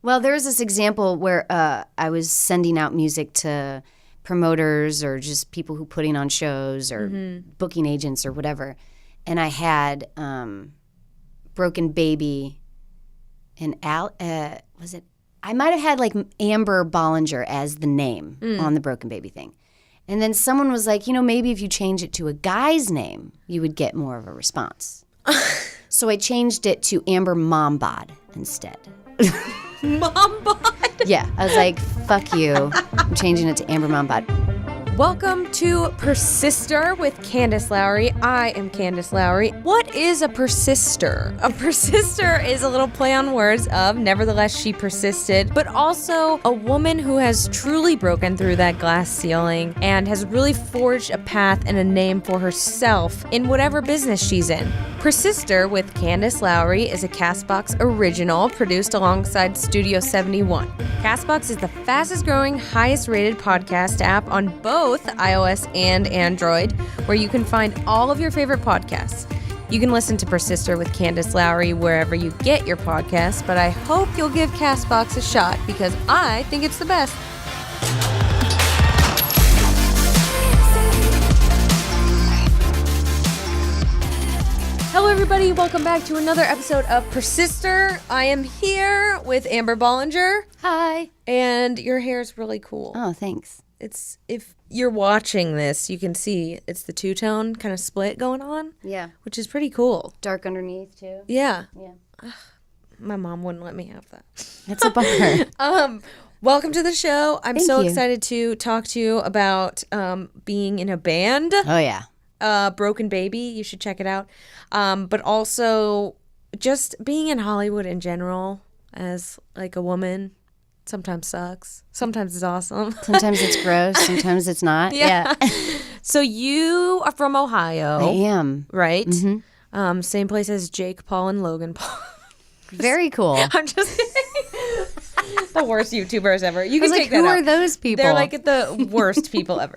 Well, there was this example where I was sending out music to promoters or just people who putting on shows or booking agents or whatever. And I had Broken Baby and I might have had like Amber Bollinger as the name on the Broken Baby thing. And then someone was like, maybe if you change it to a guy's name, you would get more of a response. So I changed it to Amber Mombod instead. Mombod? Yeah, I was like, fuck you. I'm changing it to Amber Mombod. Welcome to Persister with Candace Lowry. I am Candace Lowry. What is a persister? A persister is a little play on words of nevertheless she persisted, but also a woman who has truly broken through that glass ceiling and has really forged a path and a name for herself in whatever business she's in. Persister with Candace Lowry is a CastBox original produced alongside Studio 71. CastBox is the fastest growing, highest rated podcast app on both iOS and Android, where you can find all of your favorite podcasts. You can listen to Persister with Candace Lowry wherever you get your podcasts, but I hope you'll give CastBox a shot because I think it's the best. Hello everybody, welcome back to another episode of Persister. I am here with Amber Bollinger. Hi. And your hair is really cool. Oh, thanks. It's, if you're watching this, you can see it's the two-tone kind of split going on. Yeah. Which is pretty cool. Dark underneath, too. Yeah. Yeah. My mom wouldn't let me have that. It's a bummer. Welcome to the show. I'm Thank so you. excited to talk to you about being in a band. Oh, yeah. Broken Baby, you should check it out. But also just being in Hollywood in general as like a woman sometimes sucks. Sometimes it's awesome. Sometimes it's gross. Sometimes it's not. Yeah. So you are from Ohio. I am. Right? Mm-hmm. Same place as Jake Paul and Logan Paul. Very cool. I'm just kidding. The worst YouTubers ever. You can take that who out. are those people? They're like the worst people ever.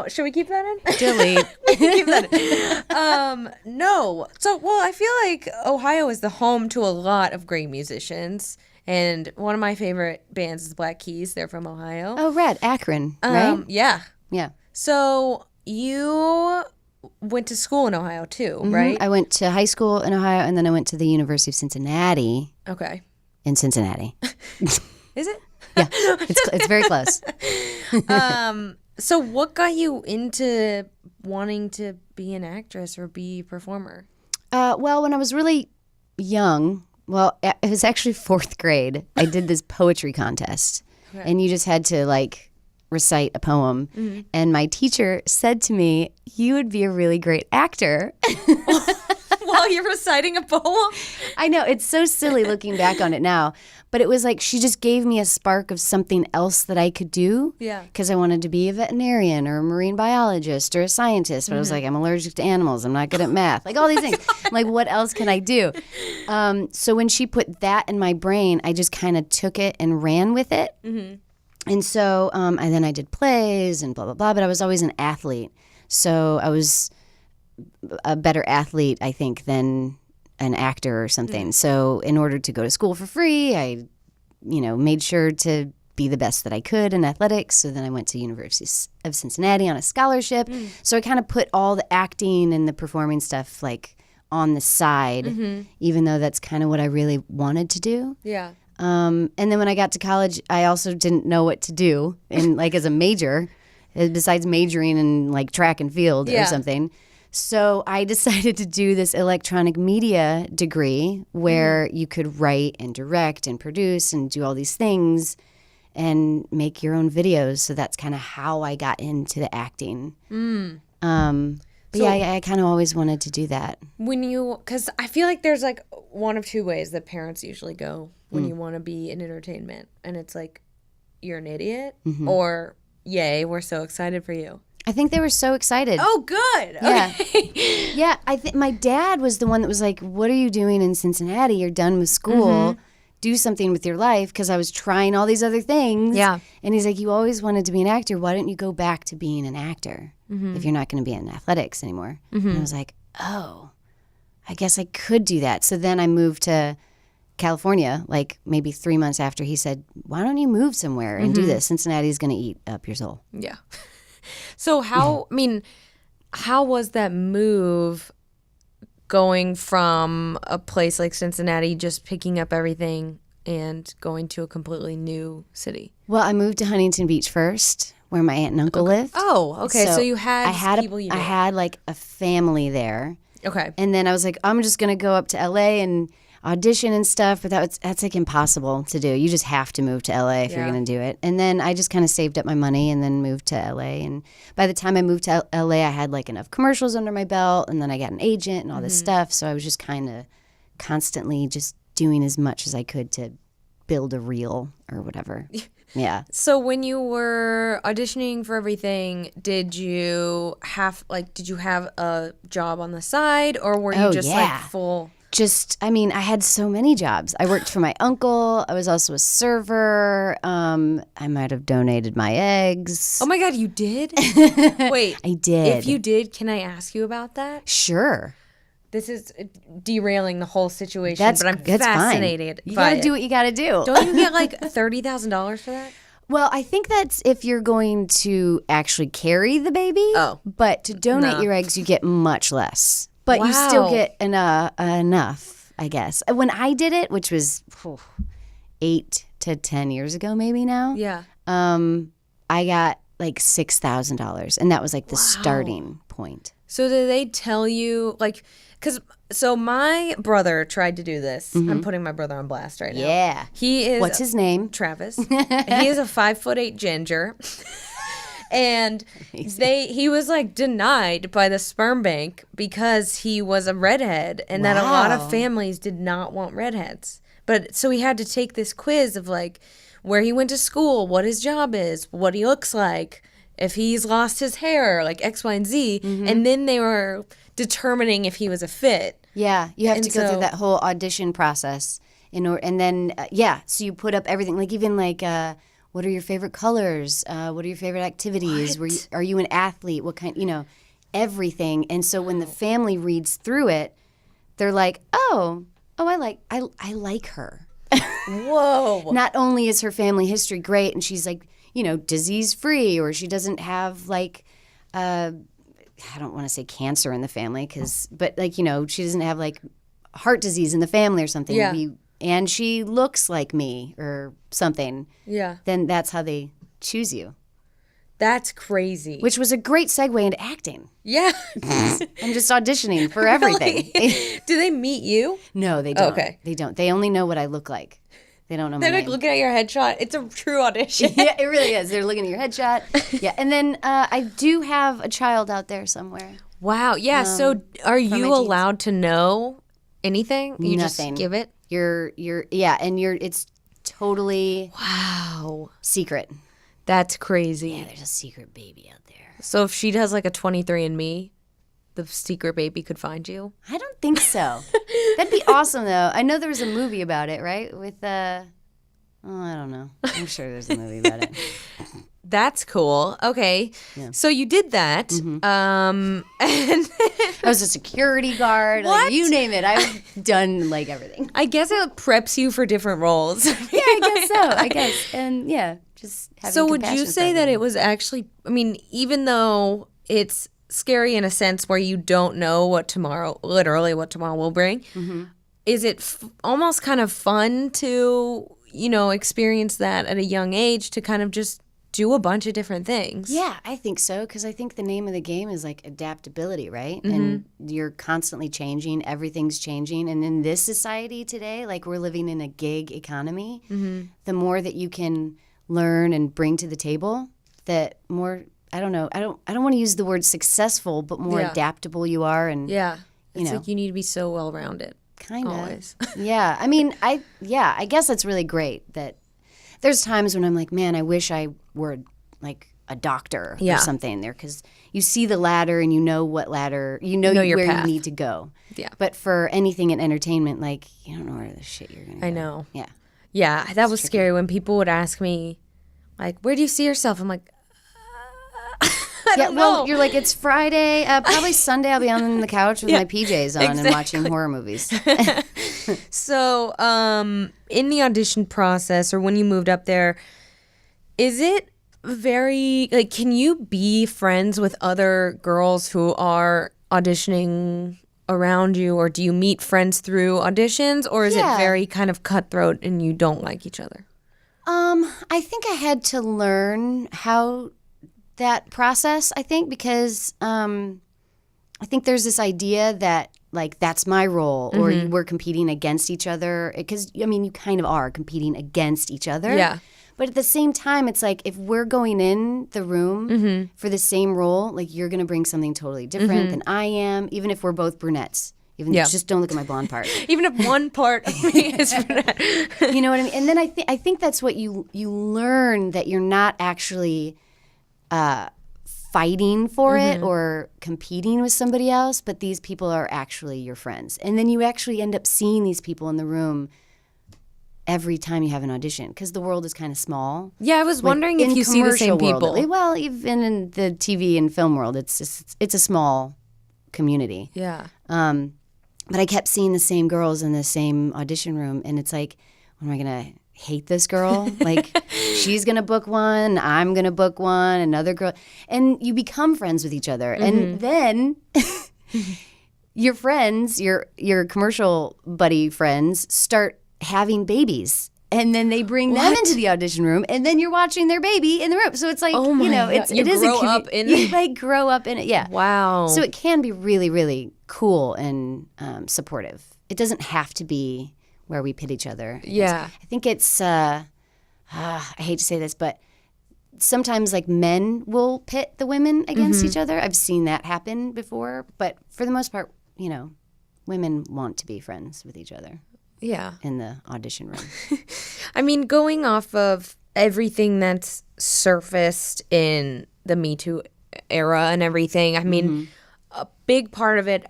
Should we keep that in? Delete. We can keep that in. No. So, well, I feel like Ohio is the home to a lot of great musicians. And one of my favorite bands is Black Keys. They're from Ohio. Oh, right. Akron, right? Yeah. Yeah. So you went to school in Ohio too, Mhm. right? I went to high school in Ohio, and then I went to the University of Cincinnati Okay. in Cincinnati. Is it? Yeah. It's very close. So what got you into wanting to be an actress or be a performer? Well, when I was really young, it was actually fourth grade, I did this poetry contest. Okay. And you just had to like recite a poem. Mm-hmm. And my teacher said to me, "You would be a really great actor." While you're reciting a poem? I know, it's so silly looking back on it now. But it was like she just gave me a spark of something else that I could do. Yeah. Because I wanted to be a veterinarian or a marine biologist or a scientist. But I was like, I'm allergic to animals. I'm not good at math. Like all these things. I'm like, what else can I do? So when she put that in my brain, I just kind of took it and ran with it. Mm-hmm. And so and then I did plays and blah, blah, blah. But I was always an athlete. So I was a better athlete, I think, than an actor or something. So in order to go to school for free, I, made sure to be the best that I could in athletics. So then I went to University of Cincinnati on a scholarship. So I kind of put all the acting and the performing stuff like on the side, even though that's kind of what I really wanted to do. Yeah. And then when I got to college, I also didn't know what to do in like as a major, besides majoring in like track and field or something. So I decided to do this electronic media degree where you could write and direct and produce and do all these things and make your own videos. So that's kind of how I got into the acting. But I kind of always wanted to do that. Because I feel like there's like one of two ways that parents usually go when you want to be in entertainment. And it's like, you're an idiot or, yay, we're so excited for you. I think they were so excited. Oh, good. Yeah. Okay. Yeah, I think my dad was the one that was like, what are you doing in Cincinnati? You're done with school. Do something with your life, because I was trying all these other things. Yeah. And he's like, you always wanted to be an actor. Why don't you go back to being an actor if you're not going to be in athletics anymore? And I was like, oh, I guess I could do that. So then I moved to California, like maybe 3 months after, he said, why don't you move somewhere and do this? Cincinnati's going to eat up your soul. Yeah. So how was that move going from a place like Cincinnati, just picking up everything and going to a completely new city? Well, I moved to Huntington Beach first, where my aunt and uncle lived. Oh, okay. So you had people you knew. I had like a family there. Okay. And then I was like, I'm just going to go up to LA and audition and stuff, but that's like impossible to do. You just have to move to LA if you're going to do it. And then I just kind of saved up my money and then moved to LA. And by the time I moved to LA, I had like enough commercials under my belt, and then I got an agent and all this stuff. So I was just kind of constantly just doing as much as I could to build a reel or whatever. Yeah. So when you were auditioning for everything, did you have a job on the side, or were you like full? I had so many jobs. I worked for my uncle. I was also a server. I might have donated my eggs. Oh my God, you did? Wait. I did. If you did, can I ask you about that? Sure. This is derailing the whole situation, but I'm fascinated. You got to do what you got to do. Don't you get like $30,000 for that? Well, I think that's if you're going to actually carry the baby. Oh. But to donate your eggs, you get much less. But you still get enough, I guess. When I did it, which was 8 to 10 years ago maybe now, I got like $6,000. And that was like the starting point. So did they tell you, like, so my brother tried to do this. I'm putting my brother on blast right now. Yeah. He is. What's his name? Travis. He is a 5'8" ginger. And he was like denied by the sperm bank because he was a redhead, and that a lot of families did not want redheads. But so he had to take this quiz of like where he went to school, what his job is, what he looks like, if he's lost his hair, like X, Y, and Z. And then they were determining if he was a fit. Yeah, you have to go through that whole audition process and then so you put up everything, like even like what are your favorite colors? What are your favorite activities? Are you an athlete? What kind? Everything. And so when the family reads through it, they're like, I like her. Whoa! Not only is her family history great, and she's like, disease free, or she doesn't have like, I don't want to say cancer in the family, but like she doesn't have like heart disease in the family or something. Yeah. And she looks like me or something. Yeah. Then that's how they choose you. That's crazy. Which was a great segue into acting. Yeah. I'm just auditioning for everything. Really? Do they meet you? No, they don't. Okay. They don't. They only know what I look like. They don't know my name. They're like looking at your headshot. It's a true audition. Yeah, it really is. They're looking at your headshot. Yeah. And then I do have a child out there somewhere. Wow. Yeah. So are you allowed to know anything? You Nothing. Just give it? It's totally secret. That's crazy. Yeah, there's a secret baby out there. So if she does like a 23andMe, the secret baby could find you? I don't think so. That'd be awesome, though. I know there was a movie about it, right? With, I don't know. I'm sure there's a movie about it. That's cool. Okay. Yeah. So you did that. Mm-hmm. And I was a security guard. What? Like, you name it. I've done like everything. I guess it preps you for different roles. Yeah, I guess so. I guess. And just having So would compassion you say that it was actually, even though it's scary in a sense where you don't know what tomorrow will bring, is it almost kind of fun to, experience that at a young age, to kind of just do a bunch of different things? Yeah, I think so, because I think the name of the game is like adaptability, right? And you're constantly changing. Everything's changing. And in this society today, like we're living in a gig economy, the more that you can learn and bring to the table, that more, I don't know, I don't want to use the word successful, but more adaptable you are. And it's like you need to be so well-rounded. Kind of. Always. Yeah. I guess that's really great that there's times when I'm like, man, I wish I were like a doctor or something there, because you see the ladder and you know what ladder, where path. you need to go. Yeah. But for anything in entertainment, like, you don't know where the shit you're going to go. I know. Yeah. Yeah, that was scary when people would ask me, like, where do you see yourself? I'm like, don't know. Well, you're like, it's Friday. Probably Sunday I'll be on the couch with my PJs on and watching horror movies. So, in the audition process or when you moved up there, is it very, like, can you be friends with other girls who are auditioning around you, or do you meet friends through auditions, or is it very kind of cutthroat and you don't like each other? I think I had to learn how that process, I think, because I think there's this idea that, like, that's my role, or we're competing against each other, because, I mean, you kind of are competing against each other. Yeah. But at the same time, it's like, if we're going in the room for the same role, like, you're going to bring something totally different than I am, even if we're both brunettes. Just don't look at my blonde part. Even if one part of me is brunette. You know what I mean? And then I think that's what you learn, that you're not actually fighting for it or competing with somebody else, but these people are actually your friends. And then you actually end up seeing these people in the room every time you have an audition, because the world is kind of small. Yeah, I was wondering if you see the same people. Well, even in the TV and film world, it's a small community. Yeah. But I kept seeing the same girls in the same audition room, and it's like, what, am I going to hate this girl? Like, she's going to book one, I'm going to book one, another girl. And you become friends with each other. And then your friends, your commercial buddy friends, start having babies. And then they bring them into the audition room, and then you're watching their baby in the room. So it's like, it is grow up in it. You like grow up in it, yeah. Wow. So it can be really, really cool and supportive. It doesn't have to be where we pit each other. Yeah. I think it's, I hate to say this, but sometimes, like, men will pit the women against each other. I've seen that happen before. But for the most part, women want to be friends with each other. Yeah. In the audition room. I mean, going off of everything that's surfaced in the Me Too era and everything, I mean, a big part of it,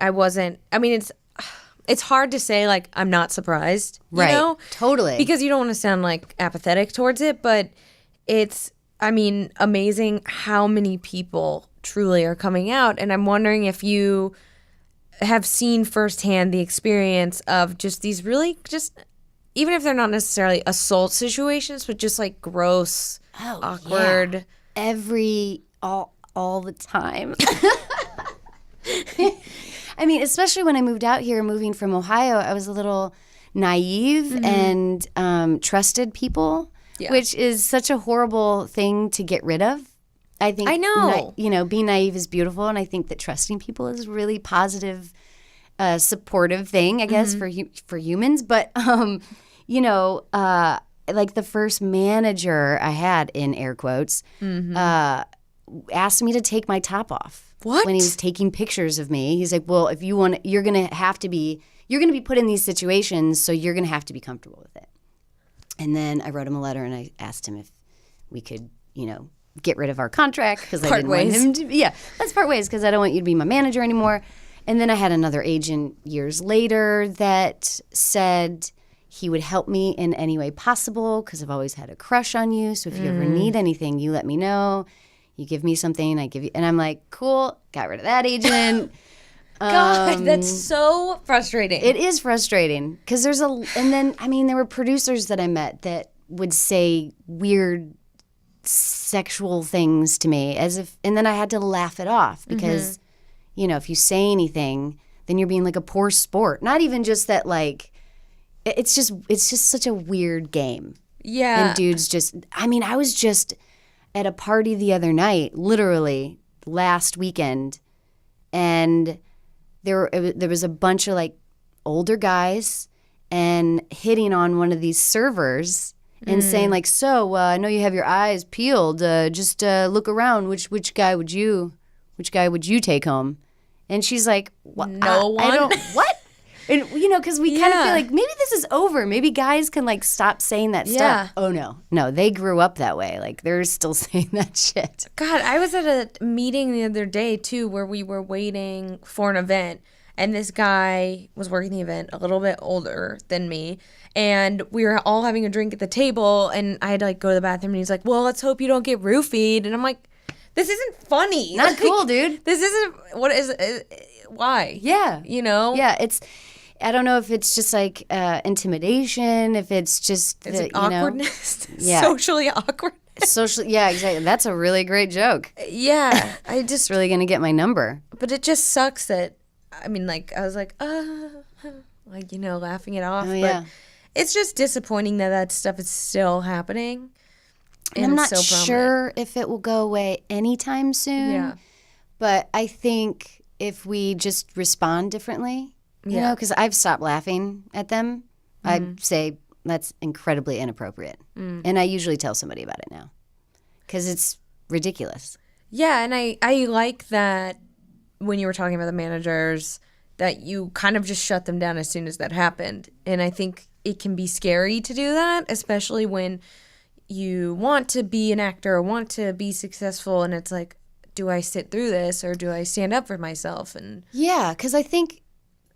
it's hard to say, like, I'm not surprised, you know? Totally. Because you don't want to sound, like, apathetic towards it, but it's, amazing how many people truly are coming out. And I'm wondering if you have seen firsthand the experience of just these really even if they're not necessarily assault situations, but just like gross, awkward. Yeah. All the time. I mean, especially when I moved out here, moving from Ohio, I was a little naive and trusted people, which is such a horrible thing to get rid of. I know. Being naive is beautiful, and I think that trusting people is a really positive, supportive thing, I guess, for humans. But, like the first manager I had, in air quotes, asked me to take my top off. What? When he was taking pictures of me. He's like, well, if you want, you're going to be put in these situations, so you're going to have to be comfortable with it. And then I wrote him a letter, and I asked him if we could, get rid of our contract, because I didn't want him to. Yeah, let's part ways, because I don't want you to be my manager anymore. And then I had another agent years later that said he would help me in any way possible, because I've always had a crush on you. So if you ever need anything, you let me know. You give me something, I give you. And I'm like, cool, got rid of that agent. God, that's so frustrating. It is frustrating, because and then, there were producers that I met that would say weird sexual things to me, and then I had to laugh it off, because if you say anything, then you're being like a poor sport. Not even just that, like, it's just such a weird game. Yeah. And dudes I was just at a party the other night, literally last weekend, and there was a bunch of, like, older guys and hitting on one of these servers and saying, like, so I know you have your eyes peeled. Just look around. Which guy would you take home? And she's like, what? No one. I don't. What? And because we kind of feel like maybe this is over. Maybe guys can, like, stop saying that stuff. Oh no, they grew up that way. Like, they're still saying that shit. God, I was at a meeting the other day too, where we were waiting for an event. And this guy was working the event, a little bit older than me. And we were all having a drink at the table. And I had to, like, go to the bathroom. And he's like, well, let's hope you don't get roofied. And I'm like, this isn't funny. Not cool, dude. This isn't, what is why? Yeah. You know? Yeah, I don't know if it's just like intimidation, if it's just Is it awkwardness? Yeah. Socially awkward. Yeah, exactly. That's a really great joke. Yeah. It's really going to get my number. But it just sucks that, I mean, like, I was like, like, you know, laughing it off. Oh, yeah. But it's just disappointing that stuff is still happening. And I'm not sure if it will go away anytime soon. Yeah. But I think if we just respond differently, you know, because I've stopped laughing at them, I'd say that's incredibly inappropriate. And I usually tell somebody about it now because it's ridiculous. Yeah, and I like that when you were talking about the managers, that you kind of just shut them down as soon as that happened. And I think it can be scary to do that, especially when you want to be an actor or want to be successful, and it's like, do I sit through this or do I stand up for myself? And yeah, because I think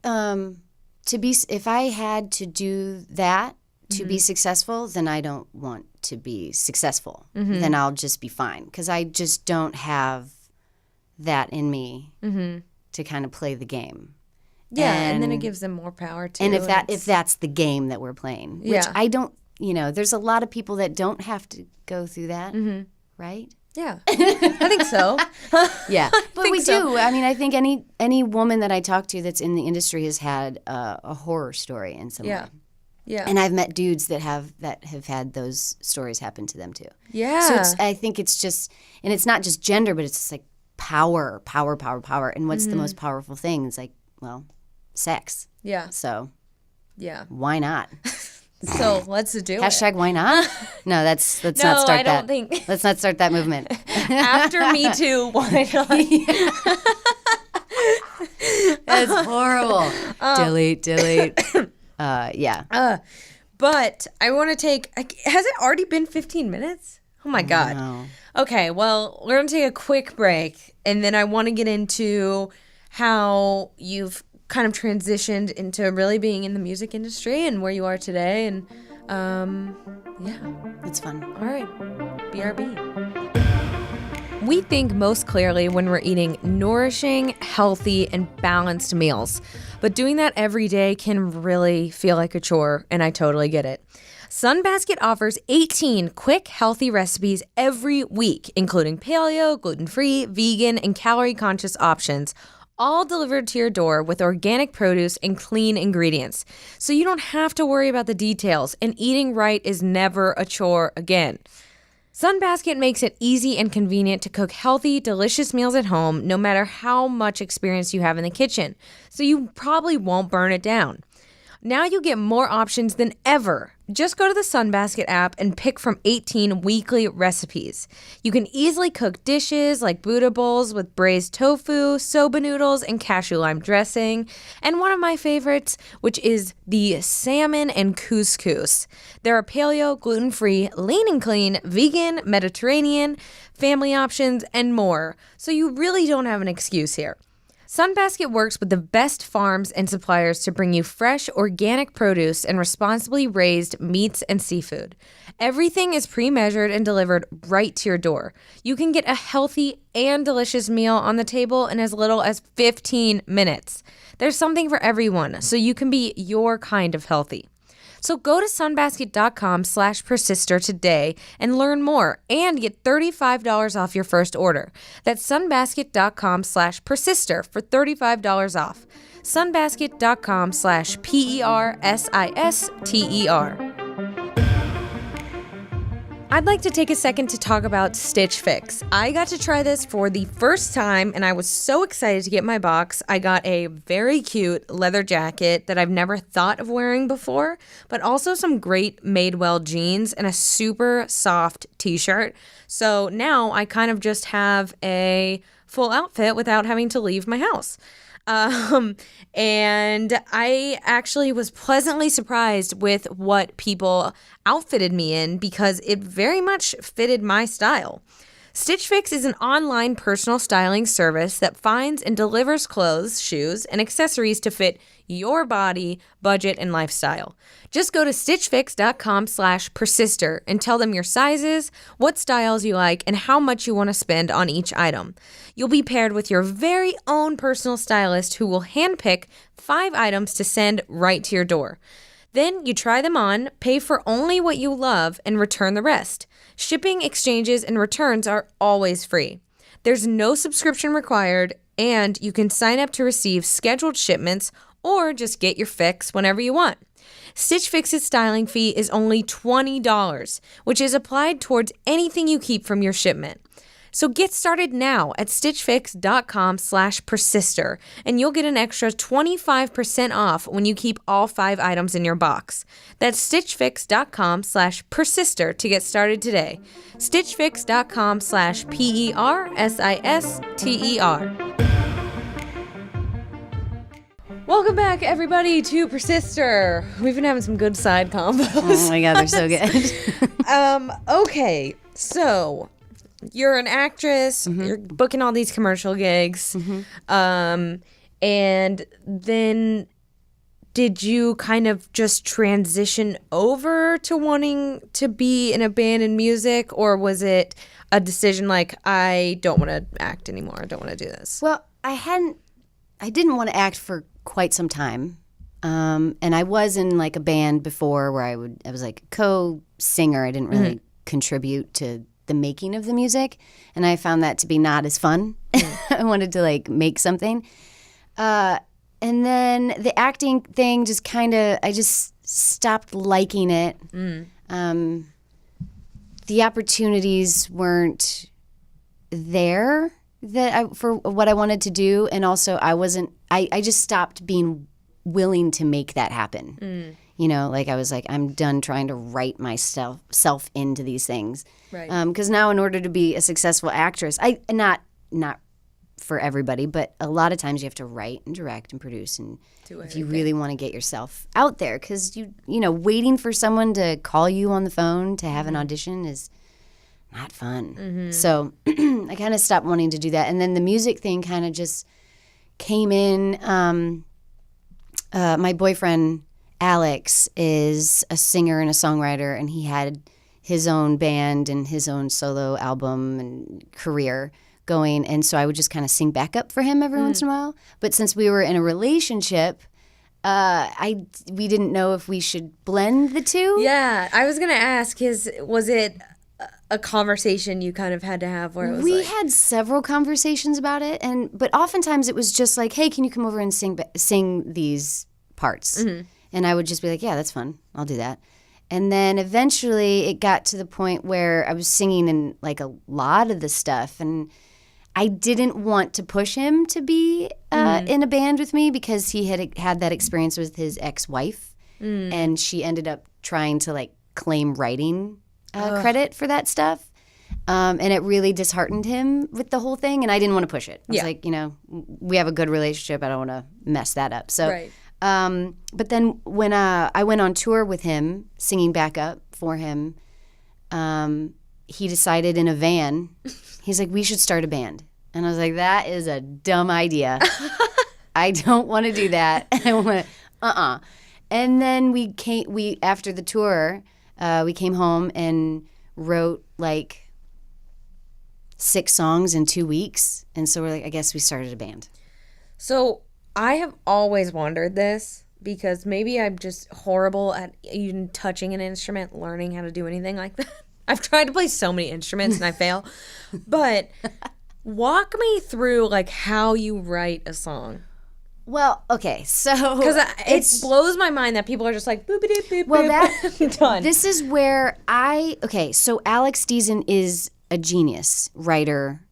if I had to do that to be successful, then I don't want to be successful. Then I'll just be fine because I just don't have that in me to kind of play the game. Yeah, and then it gives them more power too. And if that's the game that we're playing, which I don't, you know, there's a lot of people that don't have to go through that, right? Yeah, I think so. Yeah, but we do. I mean, I think any woman that I talk to that's in the industry has had a horror story in some way. Yeah, and I've met dudes that have had those stories happen to them too. Yeah, so I think it's just, and it's not just gender, but it's just like power. And what's the most powerful thing? It's like, well, sex. Yeah. So. Yeah. Why not? So let's do it. Hashtag why not? No, let's not start that. No, I don't think. Let's not start that movement. After MeToo, why not? That's horrible. Delete. Yeah. But I want to take, has it already been 15 minutes? Oh my God. No. Okay, well, we're going to take a quick break, and then I want to get into how you've kind of transitioned into really being in the music industry and where you are today. And yeah, it's fun. All right. BRB. We think most clearly when we're eating nourishing, healthy, and balanced meals. But doing that every day can really feel like a chore, and I totally get it. Sunbasket offers 18 quick, healthy recipes every week, including paleo, gluten-free, vegan, and calorie-conscious options, all delivered to your door with organic produce and clean ingredients. So you don't have to worry about the details, and eating right is never a chore again. Sunbasket makes it easy and convenient to cook healthy, delicious meals at home, no matter how much experience you have in the kitchen. So you probably won't burn it down. Now you get more options than ever. Just go to the Sunbasket app and pick from 18 weekly recipes. You can easily cook dishes like Buddha bowls with braised tofu, soba noodles, and cashew lime dressing. And one of my favorites, which is the salmon and couscous. There are paleo, gluten-free, lean and clean, vegan, Mediterranean, family options, and more. So you really don't have an excuse here. Sunbasket works with the best farms and suppliers to bring you fresh, organic produce and responsibly raised meats and seafood. Everything is pre-measured and delivered right to your door. You can get a healthy and delicious meal on the table in as little as 15 minutes. There's something for everyone, so you can be your kind of healthy. So go to sunbasket.com/persister today and learn more and get $35 off your first order. That's sunbasket.com/persister for $35 off. sunbasket.com/PERSISTER. I'd like to take a second to talk about Stitch Fix. I got to try this for the first time, and I was so excited to get my box. I got a very cute leather jacket that I've never thought of wearing before, but also some great Madewell jeans and a super soft t-shirt. So now I kind of just have a full outfit without having to leave my house. And I actually was pleasantly surprised with what people outfitted me in because it very much fitted my style. Stitch Fix is an online personal styling service that finds and delivers clothes, shoes, and accessories to fit your body, budget, and lifestyle. Just go to stitchfix.com/persister and tell them your sizes, what styles you like, and how much you want to spend on each item. You'll be paired with your very own personal stylist who will handpick 5 items to send right to your door. Then you try them on, pay for only what you love, and return the rest. Shipping, exchanges, and returns are always free. There's no subscription required, and you can sign up to receive scheduled shipments or just get your fix whenever you want. Stitch Fix's styling fee is only $20, which is applied towards anything you keep from your shipment. So get started now at stitchfix.com/persister, and you'll get an extra 25% off when you keep all 5 items in your box. That's stitchfix.com/persister to get started today. stitchfix.com/persister. Welcome back, everybody, to Persister. We've been having some good side combos. Oh my God, they're so good. Okay, so you're an actress, you're booking all these commercial gigs, and then did you kind of just transition over to wanting to be in a band and music, or was it a decision like, I don't want to act anymore, I don't want to do this? Well, I didn't want to act for quite some time. And I was in like a band before where I was like a co-singer. I didn't really contribute to the making of the music, and I found that to be not as fun. I wanted to like make something. And then the acting thing just I just stopped liking it. The opportunities weren't there for what I wanted to do, and also I just stopped being willing to make that happen. You know, like I was like, I'm done trying to write myself into these things. Right. Because now, in order to be a successful actress, not for everybody, but a lot of times you have to write and direct and produce, and if you really want to get yourself out there, because you know, waiting for someone to call you on the phone to have an audition is not fun. So I kind of stopped wanting to do that, and then the music thing kind of just came in. My boyfriend Alex is a singer and a songwriter, and he had his own band and his own solo album and career going, and so I would just kind of sing backup for him every once in a while. But since we were in a relationship, we didn't know if we should blend the two. Yeah, I was gonna ask, was it a conversation you kind of had to have where it was we had several conversations about it, but oftentimes it was just like, hey, can you come over and sing these parts? And I would just be like, yeah, that's fun, I'll do that. And then eventually it got to the point where I was singing in like a lot of the stuff, and I didn't want to push him to be in a band with me, because he had that experience with his ex-wife, and she ended up trying to like claim writing credit for that stuff. And it really disheartened him with the whole thing, and I didn't want to push it. I was like, you know, we have a good relationship, I don't want to mess that up. So, but then when I went on tour with him, singing backup for him, he decided in a van, he's like, we should start a band. And I was like, that is a dumb idea. I don't want to do that. I want to, And then after the tour, we came home and wrote like 6 songs in 2 weeks. And so we're like, I guess we started a band. So I have always wondered this, because maybe I'm just horrible at even touching an instrument, learning how to do anything like that. I've tried to play so many instruments and I fail. But walk me through like how you write a song. Well, okay, so because it blows my mind that people are just like boop boop boop. Well, boop, done. This is where so Alex Deason is a genius writer.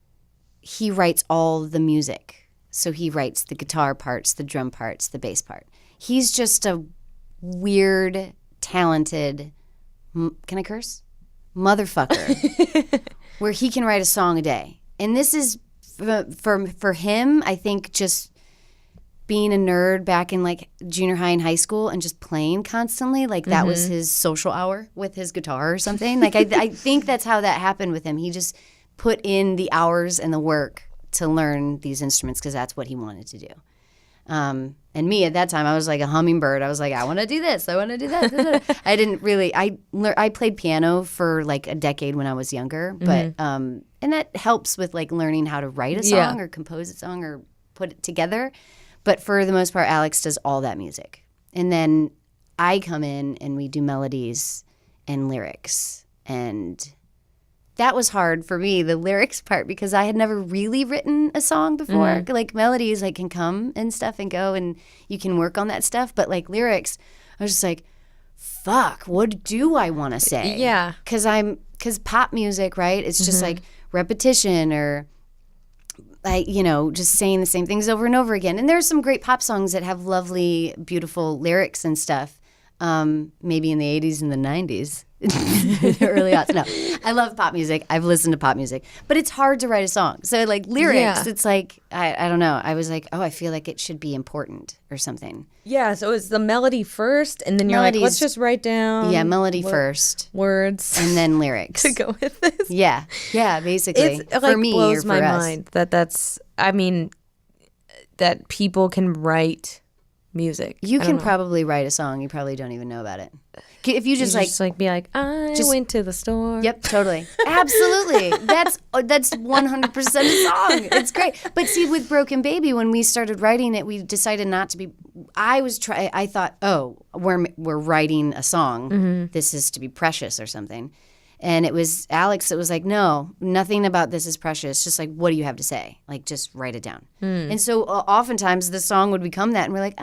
He writes all the music. So he writes the guitar parts, the drum parts, the bass part. He's just a weird, talented, can I curse? Motherfucker, where he can write a song a day. And this is, for him, I think just being a nerd back in like junior high and high school and just playing constantly, like that was his social hour with his guitar or something. Like I think that's how that happened with him. He just put in the hours and the work to learn these instruments because that's what he wanted to do. And me at that time, I was like a hummingbird. I was like, I want to do this. I want to do that. I didn't really. I played piano for like a decade when I was younger, but and that helps with like learning how to write a song or compose a song or put it together. But for the most part, Alex does all that music, and then I come in and we do melodies and lyrics, and that was hard for me, the lyrics part, because I had never really written a song before. Like melodies like can come and stuff and go and you can work on that stuff. But like lyrics, I was just like, fuck, what do I want to say? Yeah. Because pop music, right? It's just like repetition or like, just saying the same things over and over again. And there's some great pop songs that have lovely, beautiful lyrics and stuff. Maybe in the 80s and the 90s. The early aughts. No, I love pop music. I've listened to pop music, but it's hard to write a song. So like lyrics, it's like I don't know. I was like, I feel like it should be important or something. Yeah. So it's the melody first, and then you're like, let's just write down. Yeah, melody first, words, and then lyrics to go with this. Yeah, basically. It for me, blows or for my us. mind that that people can write music. You can probably write a song. You probably don't even know about it. If you just be like, I went to the store. Yep, totally. Absolutely. That's 100% a song. It's great. But see, with Broken Baby, when we started writing it, we decided not to be. I thought, we're writing a song. This is to be precious or something. And it was Alex that was like, no, nothing about this is precious. Just like, what do you have to say? Like, just write it down. And so oftentimes the song would become that. And we're like,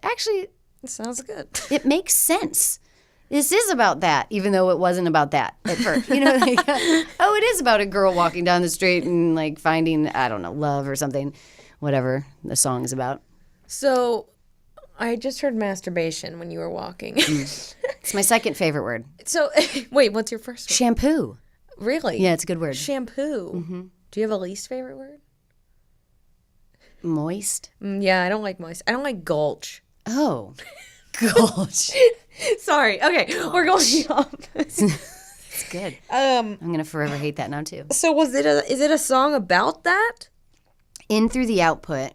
actually, it sounds good. It makes sense. This is about that, even though it wasn't about that at first. It is about a girl walking down the street and like finding, I don't know, love or something, whatever the song is about. So I just heard masturbation when you were walking. It's my second favorite word. So wait, what's your first word? Shampoo. Really? Yeah, it's a good word. Shampoo. Do you have a least favorite word? Moist. Yeah, I don't like moist. I don't like gulch. Oh, gulch. Sorry. Okay, we're going off. It's good. I'm gonna forever hate that now too. So is it a song about that? In Through the Output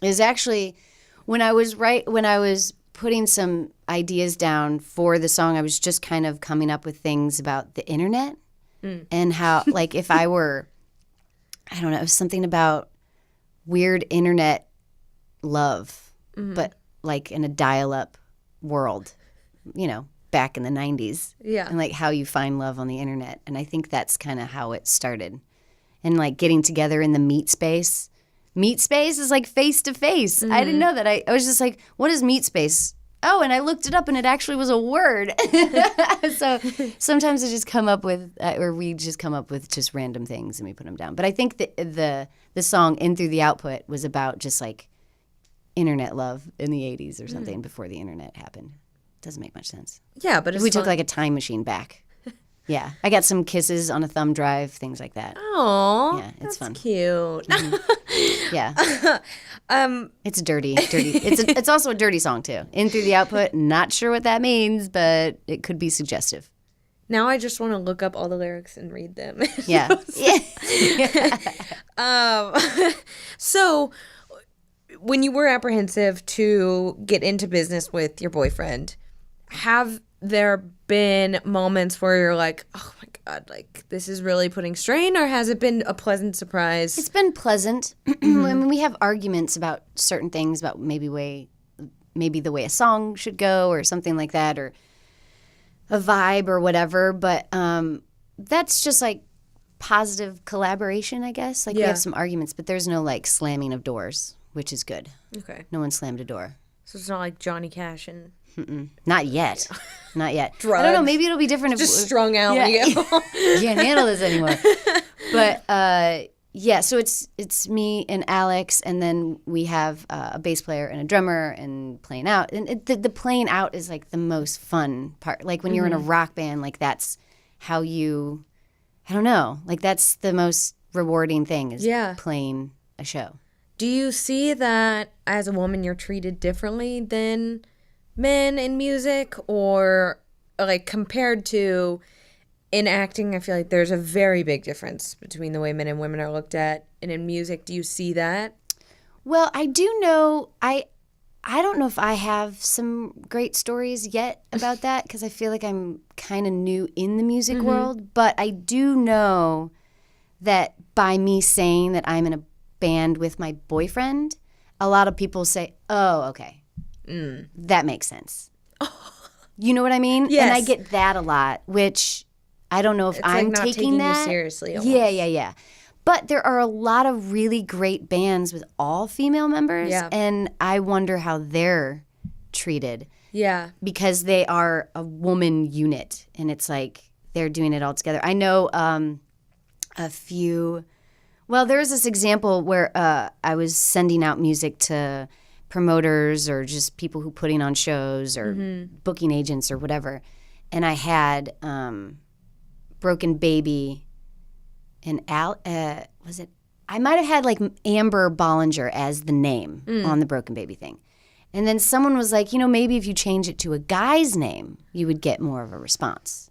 is actually when I was putting some ideas down for the song, I was just kind of coming up with things about the internet and how, like, if I were, I don't know, it was something about weird internet love, but like in a dial-up world, back in the 90s. Yeah. And like how you find love on the internet. And I think that's kind of how it started. And like getting together in the meet space. Meet space is like face to face. I didn't know that. I was just like, what is meet space? Oh, and I looked it up and it actually was a word. So sometimes I just come up with, or we just come up with just random things and we put them down. But I think the song In Through the Output was about just like internet love in the 80s or something before the internet happened. Doesn't make much sense. Yeah, but we took like a time machine back. Yeah, I got some kisses on a thumb drive, things like that. Oh, yeah, it's fun. Cute. Yeah, it's dirty. It's also a dirty song too. In Through the Output. Not sure what that means, but it could be suggestive. Now I just want to look up all the lyrics and read them. Yeah. So, when you were apprehensive to get into business with your boyfriend, have there been moments where you're like, oh my God, like this is really putting strain, or has it been a pleasant surprise? It's been pleasant. I mean, we have arguments about certain things, about maybe the way a song should go or something like that, or a vibe or whatever. But that's just like positive collaboration, I guess. Like we have some arguments, but there's no like slamming of doors, which is good. Okay. No one slammed a door. So it's not like Johnny Cash and... Not yet. Not yet. Drugs. I don't know. Maybe it'll be different if just strung out when you get home. Can't handle this anymore. But so it's me and Alex, and then we have a bass player and a drummer and playing out. And the playing out is like the most fun part. Like when you're in a rock band, like that's how you, I don't know, like that's the most rewarding thing is playing a show. Do you see that as a woman you're treated differently than men in music, or like compared to in acting? I feel like there's a very big difference between the way men and women are looked at, and in music, do you see that? Well, I do know I don't know if I have some great stories yet about that because I feel like I'm kind of new in the music world. But I do know that by me saying that I'm in a band with my boyfriend, a lot of people say, oh, okay, that makes sense. You know what I mean? Yes. And I get that a lot, which I don't know if I'm not taking that. You seriously. Almost. Yeah. But there are a lot of really great bands with all female members, and I wonder how they're treated. Yeah. Because they are a woman unit, and it's like they're doing it all together. I know a few... Well, there was this example where I was sending out music to promoters or just people who putting on shows or booking agents or whatever, and I had Broken Baby... And was it? I might have had like Amber Bollinger as the name on the Broken Baby thing. And then someone was like, maybe if you change it to a guy's name, you would get more of a response.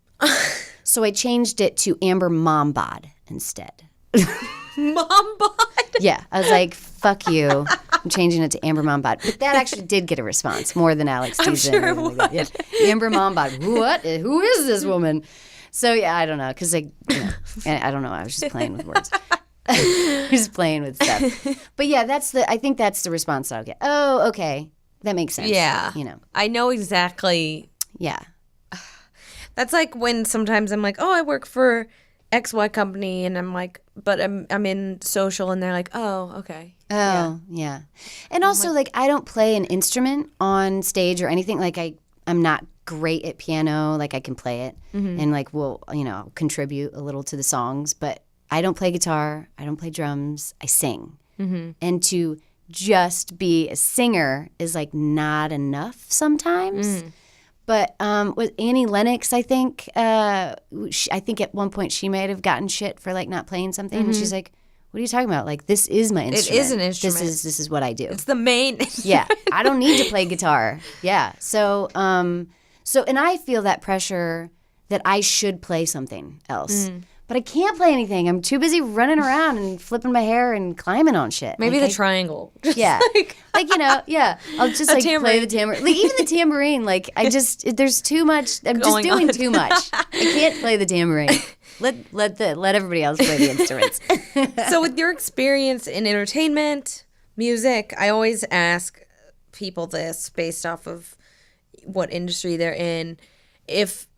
So I changed it to Amber Mombod instead. Mombod? Yeah. I was like, fuck you. I'm changing it to Amber Mombod. But that actually did get a response more than Alex I'm Deason. sure it would. Like yeah. Amber Mombod. What? Who is this woman? So, yeah, I don't know, because, I don't know. I was just playing with words. Just playing with stuff. But, yeah, I think that's the response I'll get. Oh, okay. That makes sense. Yeah. I know exactly. Yeah. That's like when sometimes I'm like, oh, I work for XY company, and I'm like, but I'm in social, and they're like, oh, okay. Oh, yeah. And also, I don't play an instrument on stage or anything. I'm not great at piano, I can play it and will contribute a little to the songs, but I don't play guitar, I don't play drums, I sing. And to just be a singer is not enough sometimes. But with Annie Lennox, I think I think at one point she might have gotten shit for not playing something, and she's like, what are you talking about? This is my instrument. It is an instrument. This is what I do. It's the main Yeah, I don't need to play guitar. Yeah. So and I feel that pressure that I should play something else. But I can't play anything. I'm too busy running around and flipping my hair and climbing on shit. Maybe the triangle. Yeah. Yeah. I'll just play the tambourine. Even the tambourine, there's too much. I'm just doing too much. I can't play the tambourine. Let everybody else play the instruments. So with your experience in entertainment, music, I always ask people this based off of what industry they're in. If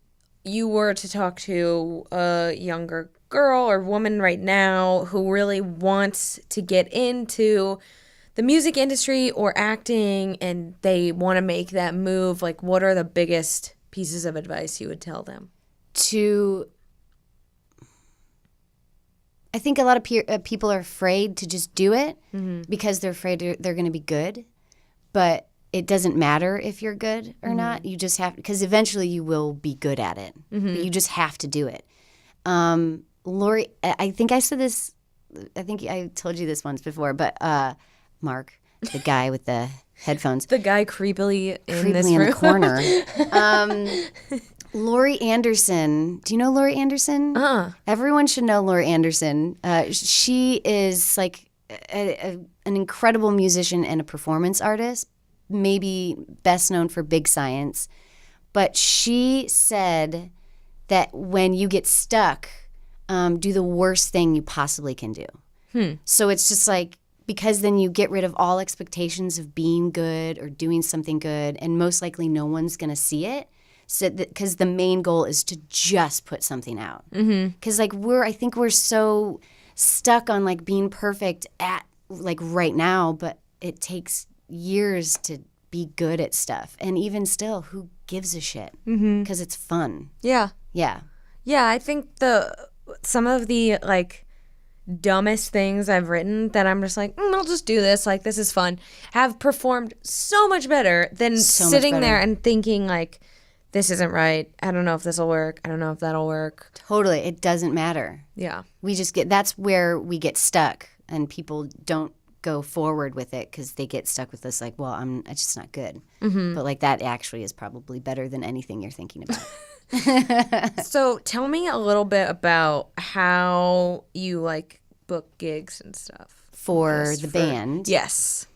you were to talk to a younger girl or woman right now who really wants to get into the music industry or acting and they want to make that move, what are the biggest pieces of advice you would tell them? I think a lot of people are afraid to just do it because they're afraid they're going to be good. But it doesn't matter if you're good or not. You just have, because eventually you will be good at it. But you just have to do it. Lowry, I think I said this, I think I told you this once before, but Mark, the guy with the headphones. The guy creepily in this room. In the corner. Lowry Anderson. Do you know Lowry Anderson? Everyone should know Lowry Anderson. She is an incredible musician and a performance artist, maybe best known for Big Science. But she said that when you get stuck, do the worst thing you possibly can do. So it's just because then you get rid of all expectations of being good or doing something good, and most likely no one's going to see it. So because the main goal is to just put something out. Because I think we're so stuck on like being perfect at like right now, but it takes years to be good at stuff. And even still, who gives a shit? Because it's fun. Yeah. Yeah. Yeah, I think some of the like dumbest things I've written that I'm just like, I'll just do this. Like, this is fun. Have performed so much better than sitting there and thinking like, this isn't right. I don't know if this will work. I don't know if that'll work. Totally. It doesn't matter. Yeah. We just that's where we get stuck, and people don't go forward with it because they get stuck with this like, well, it's just not good. But like that actually is probably better than anything you're thinking about. So tell me a little bit about how you like book gigs and stuff. For the band. Yes.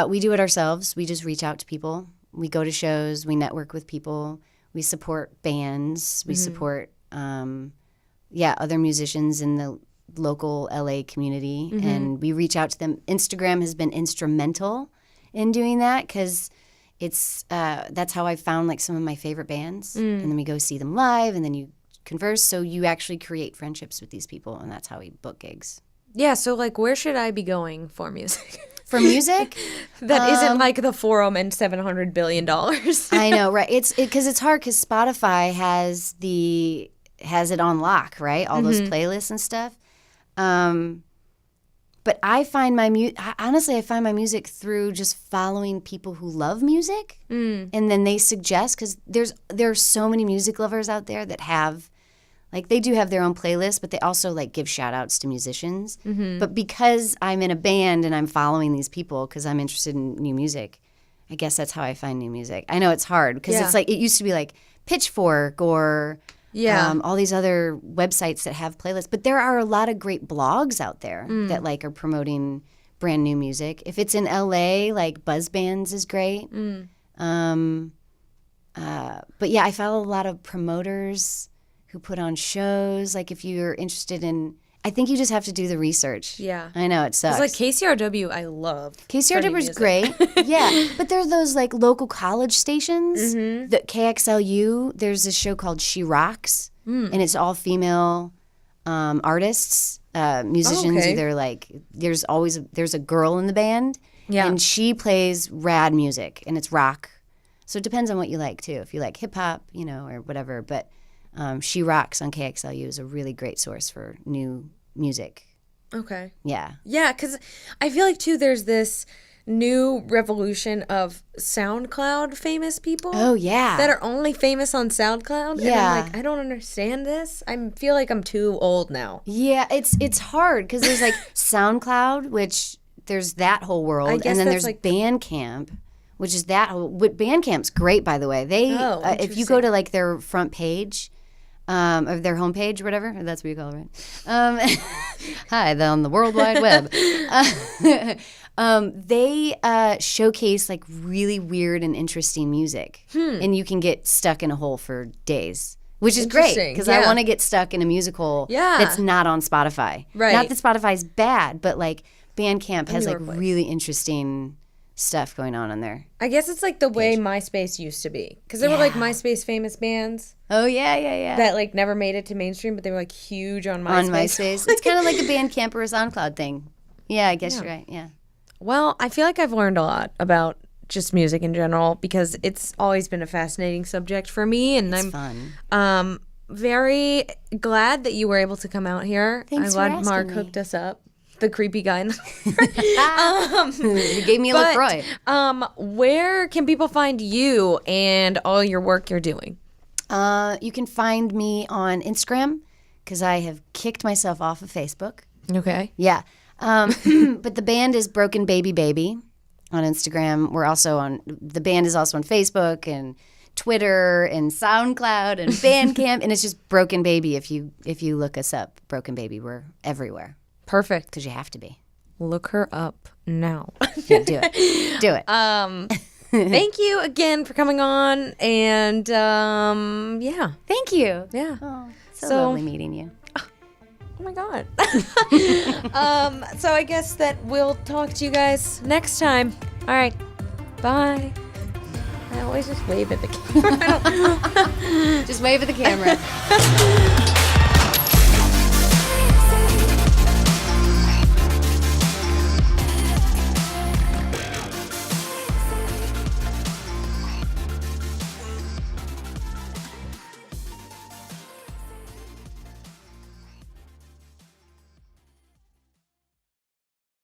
We do it ourselves. We just reach out to people. We go to shows. We network with people. We support bands. We support, other musicians in the local LA community, and we reach out to them. Instagram has been instrumental in doing that because that's how I found like some of my favorite bands, and then we go see them live, and then you converse. So you actually create friendships with these people, and that's how we book gigs. Yeah. So like, where should I be going for music? For music? That isn't like the forum and $700 billion. I know, right? It's hard because Spotify has it on lock, right? All those playlists and stuff. But I find I find my music through just following people who love music, and then they suggest, because there are so many music lovers out there that have, like, they do have their own playlist, but they also like give shout outs to musicians. But because I'm in a band and I'm following these people because I'm interested in new music, I guess that's how I find new music. I know it's hard because it's like, it used to be like Pitchfork or all these other websites that have playlists. But there are a lot of great blogs out there that like are promoting brand new music. If it's in LA, like Buzz Bands is great. But yeah, I follow a lot of promoters who put on shows. Like if you're interested in, I think you just have to do the research. Yeah. I know, it sucks. It's like KCRW, I love. KCRW is great. Yeah. But there are those like local college stations. The KXLU, there's this show called She Rocks, and it's all female artists, musicians. Either like, there's a girl in the band, and she plays rad music, and it's rock. So it depends on what you like too. If you like hip hop, or whatever. But She Rocks on KXLU is a really great source for new music. Okay. Yeah. Yeah, because I feel like, too, there's this new revolution of SoundCloud famous people. Oh, yeah. That are only famous on SoundCloud. Yeah. And I'm like, I don't understand this. I feel like I'm too old now. Yeah, it's hard because there's like SoundCloud, which there's that whole world. I guess and then there's like Bandcamp, which is that whole. Bandcamp's great, by the way. They if you go to like their front page, of their homepage or whatever, that's what you call it, right? Hi, on the World Wide Web. They showcase like really weird and interesting music, and you can get stuck in a hole for days, which is great because I want to get stuck in a music hole that's not on Spotify. Right. Not that Spotify's bad, but like Bandcamp has like really interesting stuff going on there. I guess it's like the way MySpace used to be, because there were like MySpace famous bands. Oh yeah. That like never made it to mainstream, but they were like huge on MySpace. On MySpace, it's kind of like a Bandcamp or a SoundCloud thing. Yeah, I guess you're right. Yeah. Well, I feel like I've learned a lot about just music in general because it's always been a fascinating subject for me, and it's fun. Very glad that you were able to come out here. Thanks I'm for glad Mark me. Hooked us up. The creepy guy. You gave me a LaCroix. Where can people find you and all your work you're doing? You can find me on Instagram because I have kicked myself off of Facebook. Okay. Yeah. But the band is Broken Baby Baby on Instagram. The band is also on Facebook and Twitter and SoundCloud and Bandcamp, and it's just Broken Baby. If you look us up, Broken Baby, we're everywhere. Perfect. Because you have to be. Look her up now. Yeah, do it. Thank you again for coming on, and yeah. Thank you. Yeah. Oh, so lovely meeting you. Oh my God. So I guess that we'll talk to you guys next time. All right. Bye. I always just wave at the camera. Just wave at the camera.